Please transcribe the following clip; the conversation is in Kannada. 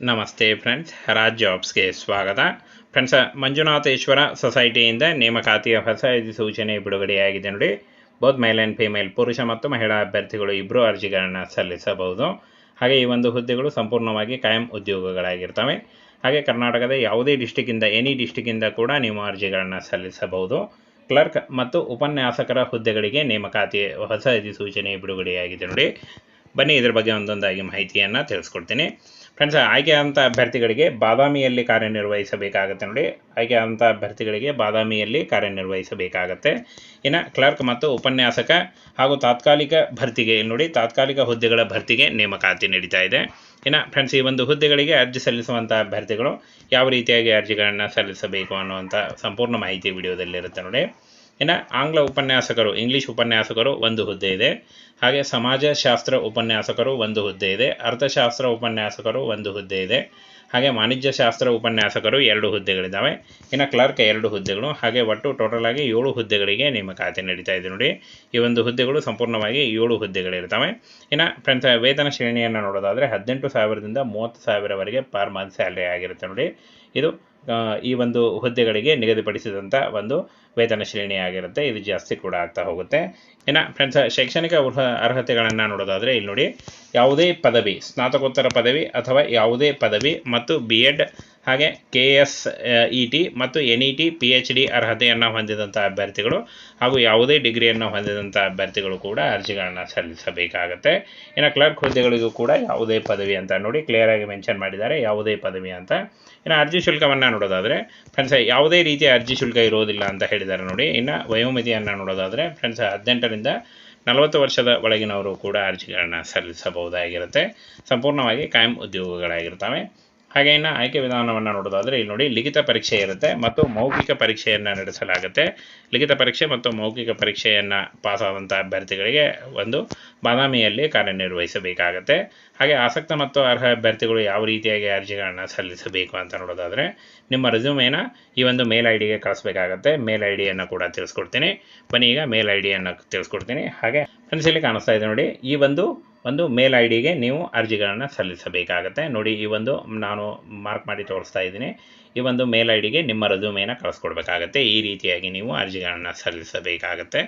ನಮಸ್ತೆ ಫ್ರೆಂಡ್ಸ್, ರಾಜ್ ಜಾಬ್ಸ್ಗೆ ಸ್ವಾಗತ. ಫ್ರೆಂಡ್ಸ್, ಮಂಜುನಾಥೇಶ್ವರ ಸೊಸೈಟಿಯಿಂದ ನೇಮಕಾತಿಯ ಹೊಸ ಅಧಿಸೂಚನೆ ಬಿಡುಗಡೆಯಾಗಿದೆ ನೋಡಿ. ಬೋತ್ ಮೇಲ್ ಆ್ಯಂಡ್ ಫಿಮೇಲ್, ಪುರುಷ ಮತ್ತು ಮಹಿಳಾ ಅಭ್ಯರ್ಥಿಗಳು ಇಬ್ಬರು ಅರ್ಜಿಗಳನ್ನು ಸಲ್ಲಿಸಬಹುದು. ಹಾಗೆ ಈ ಒಂದು ಹುದ್ದೆಗಳು ಸಂಪೂರ್ಣವಾಗಿ ಕಾಯಂ ಉದ್ಯೋಗಗಳಾಗಿರ್ತವೆ. ಹಾಗೆ ಕರ್ನಾಟಕದ ಯಾವುದೇ ಡಿಸ್ಟಿಕ್ಕಿಂದ, ಎನಿ ಡಿಸ್ಟಿಕ್ಕಿಂದ ಕೂಡ ನೀವು ಅರ್ಜಿಗಳನ್ನು ಸಲ್ಲಿಸಬಹುದು. ಕ್ಲರ್ಕ್ ಮತ್ತು ಉಪನ್ಯಾಸಕರ ಹುದ್ದೆಗಳಿಗೆ ನೇಮಕಾತಿ ಹೊಸ ಅಧಿಸೂಚನೆ ಬಿಡುಗಡೆಯಾಗಿದೆ ನೋಡಿ. ಬನ್ನಿ ಇದರ ಬಗ್ಗೆ ಒಂದೊಂದಾಗಿ ಮಾಹಿತಿಯನ್ನು ತಿಳಿಸ್ಕೊಡ್ತೀನಿ. ಫ್ರೆಂಡ್ಸ್, ಆಯ್ಕೆಯಾದಂಥ ಅಭ್ಯರ್ಥಿಗಳಿಗೆ ಬಾದಾಮಿಯಲ್ಲಿ ಕಾರ್ಯನಿರ್ವಹಿಸಬೇಕಾಗತ್ತೆ ನೋಡಿ. ಆಯ್ಕೆಯಾದಂಥ ಅಭ್ಯರ್ಥಿಗಳಿಗೆ ಬಾದಾಮಿಯಲ್ಲಿ ಕಾರ್ಯನಿರ್ವಹಿಸಬೇಕಾಗತ್ತೆ. ಇನ್ನು ಕ್ಲರ್ಕ್ ಮತ್ತು ಉಪನ್ಯಾಸಕ ಹಾಗೂ ತಾತ್ಕಾಲಿಕ ಭರ್ತಿಗೆ ನೋಡಿ, ತಾತ್ಕಾಲಿಕ ಹುದ್ದೆಗಳ ಭರ್ತಿಗೆ ನೇಮಕಾತಿ ನಡೀತಾ ಇದೆ. ಇನ್ನು ಫ್ರೆಂಡ್ಸ್, ಈ ಒಂದು ಹುದ್ದೆಗಳಿಗೆ ಅರ್ಜಿ ಸಲ್ಲಿಸುವಂಥ ಅಭ್ಯರ್ಥಿಗಳು ಯಾವ ರೀತಿಯಾಗಿ ಅರ್ಜಿಗಳನ್ನು ಸಲ್ಲಿಸಬೇಕು ಅನ್ನುವಂಥ ಸಂಪೂರ್ಣ ಮಾಹಿತಿ ವಿಡಿಯೋದಲ್ಲಿರುತ್ತೆ ನೋಡಿ. ಇನ್ನು ಆಂಗ್ಲ ಉಪನ್ಯಾಸಕರು, ಇಂಗ್ಲೀಷ್ ಉಪನ್ಯಾಸಕರು ಒಂದು ಹುದ್ದೆ ಇದೆ. ಹಾಗೆ ಸಮಾಜಶಾಸ್ತ್ರ ಉಪನ್ಯಾಸಕರು ಒಂದು ಹುದ್ದೆ ಇದೆ. ಅರ್ಥಶಾಸ್ತ್ರ ಉಪನ್ಯಾಸಕರು ಒಂದು ಹುದ್ದೆ ಇದೆ. ಹಾಗೆ ವಾಣಿಜ್ಯಶಾಸ್ತ್ರ ಉಪನ್ಯಾಸಕರು 2 ಹುದ್ದೆಗಳಿದ್ದಾವೆ. ಇನ್ನು ಕ್ಲರ್ಕ್ 2 ಹುದ್ದೆಗಳು. ಹಾಗೆ ಒಟ್ಟು ಟೋಟಲ್ ಆಗಿ 7 ಹುದ್ದೆಗಳಿಗೆ ನೇಮಕಾತಿ ನಡೀತಾ ಇದೆ ನೋಡಿ. ಈ ಒಂದು ಹುದ್ದೆಗಳು ಸಂಪೂರ್ಣವಾಗಿ 7 ಹುದ್ದೆಗಳಿರ್ತವೆ. ಇನ್ನು ಫ್ರೆಂಡ್ಸ್, ವೇತನ ಶ್ರೇಣಿಯನ್ನು ನೋಡೋದಾದರೆ 18,000ದಿಂದ 30,000ವರೆಗೆ ಪರ್ ಮಂತ್ ಸ್ಯಾಲ್ರಿ ಆಗಿರುತ್ತೆ ನೋಡಿ. ಇದು ಈ ಒಂದು ಹುದ್ದೆಗಳಿಗೆ ನಿಗದಿಪಡಿಸಿದಂಥ ಒಂದು ವೇತನ ಶ್ರೇಣಿ ಆಗಿರುತ್ತೆ. ಇದು ಜಾಸ್ತಿ ಕೂಡ ಆಗ್ತಾ ಹೋಗುತ್ತೆ. ಇನ್ನು ಫ್ರೆಂಡ್ಸ್, ಶೈಕ್ಷಣಿಕ ಅರ್ಹತೆಗಳನ್ನು ನೋಡೋದಾದರೆ ಇಲ್ಲಿ ನೋಡಿ, ಯಾವುದೇ ಪದವಿ, ಸ್ನಾತಕೋತ್ತರ ಪದವಿ ಅಥವಾ ಯಾವುದೇ ಪದವಿ ಮತ್ತು BEd ಹಾಗೆ KSET ಮತ್ತು NET PhD ಅರ್ಹತೆಯನ್ನು ಹೊಂದಿದಂಥ ಅಭ್ಯರ್ಥಿಗಳು ಹಾಗೂ ಯಾವುದೇ ಡಿಗ್ರಿಯನ್ನು ಹೊಂದಿದಂಥ ಅಭ್ಯರ್ಥಿಗಳು ಕೂಡ ಅರ್ಜಿಗಳನ್ನು ಸಲ್ಲಿಸಬೇಕಾಗತ್ತೆ. ಇನ್ನು ಕ್ಲರ್ಕ್ ಹುದ್ದೆಗಳಿಗೂ ಕೂಡ ಯಾವುದೇ ಪದವಿ ಅಂತ ನೋಡಿ ಕ್ಲಿಯರಾಗಿ ಮೆನ್ಷನ್ ಮಾಡಿದ್ದಾರೆ, ಯಾವುದೇ ಪದವಿ ಅಂತ. ಇನ್ನು ಅರ್ಜಿ ಶುಲ್ಕವನ್ನು ನೋಡೋದಾದರೆ ಫ್ರೆಂಡ್ಸ್, ಯಾವುದೇ ರೀತಿಯ ಅರ್ಜಿ ಶುಲ್ಕ ಇರೋದಿಲ್ಲ ಅಂತ ಹೇಳಿದ್ದಾರೆ ನೋಡಿ. ಇನ್ನು ವಯೋಮಿತಿಯನ್ನು ನೋಡೋದಾದರೆ ಫ್ರೆಂಡ್ಸ್, 18ರಿಂದ 40 ವರ್ಷದ ಒಳಗಿನವರು ಕೂಡ ಅರ್ಜಿಗಳನ್ನು ಸಲ್ಲಿಸಬಹುದಾಗಿರುತ್ತೆ. ಸಂಪೂರ್ಣವಾಗಿ ಕಾಯಂ ಉದ್ಯೋಗಗಳಾಗಿರ್ತವೆ. ಹಾಗೆ ಇನ್ನು ಆಯ್ಕೆ ವಿಧಾನವನ್ನು ನೋಡೋದಾದರೆ ಇಲ್ಲಿ ನೋಡಿ, ಲಿಖಿತ ಪರೀಕ್ಷೆ ಇರುತ್ತೆ ಮತ್ತು ಮೌಖಿಕ ಪರೀಕ್ಷೆಯನ್ನು ನಡೆಸಲಾಗುತ್ತೆ. ಲಿಖಿತ ಪರೀಕ್ಷೆ ಮತ್ತು ಮೌಖಿಕ ಪರೀಕ್ಷೆಯನ್ನು ಪಾಸಾದಂಥ ಅಭ್ಯರ್ಥಿಗಳಿಗೆ ಒಂದು ಬಾದಾಮಿಯಲ್ಲಿ ಕಾರ್ಯನಿರ್ವಹಿಸಬೇಕಾಗತ್ತೆ. ಹಾಗೆ ಆಸಕ್ತ ಮತ್ತು ಅರ್ಹ ಅಭ್ಯರ್ಥಿಗಳು ಯಾವ ರೀತಿಯಾಗಿ ಅರ್ಜಿಗಳನ್ನು ಸಲ್ಲಿಸಬೇಕು ಅಂತ ನೋಡೋದಾದರೆ, ನಿಮ್ಮ ರೆಸ್ಯೂಮೇನ ಈ ಒಂದು ಮೇಲ್ ಐಡಿಗೆ ಕಳಿಸ್ಬೇಕಾಗತ್ತೆ. ಮೇಲ್ ಐಡಿಯನ್ನು ಕೂಡ ತಿಳಿಸ್ಕೊಡ್ತೀನಿ. ಬನ್ನಿ ಈಗ ಮೇಲ್ ಐಡಿಯನ್ನು ತಿಳಿಸ್ಕೊಡ್ತೀನಿ. ಹಾಗೆ ಫ್ರೆಂಡ್ಸ್, ಇಲ್ಲಿ ಕಾಣಿಸ್ತಾ ಇದೆ ನೋಡಿ, ಈ ಒಂದು ಮೇಲ್ ಐಡಿಗೆ ನೀವು ಅರ್ಜಿಗಳನ್ನು ಸಲ್ಲಿಸಬೇಕಾಗತ್ತೆ ನೋಡಿ. ಈ ಒಂದು ನಾನು ಮಾರ್ಕ್ ಮಾಡಿ ತೋರಿಸ್ತಾ ಇದ್ದೀನಿ. ಈ ಒಂದು ಮೇಲ್ ಐಡಿಗೆ ನಿಮ್ಮ ರೆಸ್ಯೂಮೇನ ಕಳಿಸ್ಕೊಡ್ಬೇಕಾಗತ್ತೆ. ಈ ರೀತಿಯಾಗಿ ನೀವು ಅರ್ಜಿಗಳನ್ನು ಸಲ್ಲಿಸಬೇಕಾಗತ್ತೆ.